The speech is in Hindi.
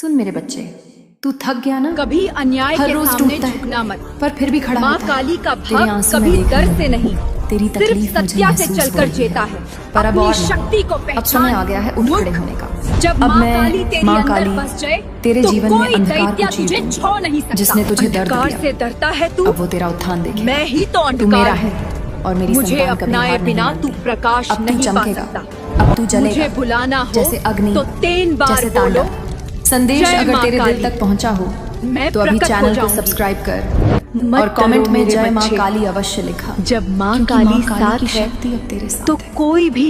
सुन मेरे बच्चे, तू थक गया ना? कभी अन्याय हर के रोज सामने टूटता है, झुकना मत। पर फिर भी खड़ा माँ होता है। काली का तेरे भाग आंसू मैं कभी देख डर रही से हूँ। नहीं, तेरी सिर्फ तकलीफ मुझे सत्या से महसूस चलकर हो रही जीता है। पर अब अपनी और नहीं। शक्ति को अब समय आ गया है उठ खड़े होने का। जब अब माँ मैं काली तेरी माँ अंदर काली बस जाए तेरे तो जीवन में कोई अंधकार दैत्य को चीर तुझे दूंगी। छू नहीं सकता। जिसने तुझे दर्द अंधकार दिया, से डरता है तू, अब वो तेरा उत्थान देखे। मैं ही तो तू अंधकार मेरा हूँ। है और मेरी मुझे संतान कभी अपनाए हार नहीं बिना तू मानती। प्रकाश अब तू नहीं पा चमकेगा, सकता। अब तू जलेगा। मुझे बुलाना हो जैसे अग्नि, तो 3 बार जैसे बोलो। तांडव। संदेश जय अगर माँ तेरे काली। दिल तक पहुंचा हो मैं तो अभी प्रकट हो चैनल को जाऊंगी। सब्सक्राइब कर मत और कमेंट डरो में मेरे जय माँ बच्चे। काली अवश्य लिखा। जब माँ क्योंकि काली माँ काली साथ की है शक्ति अब तेरे साथ तो है। कोई भी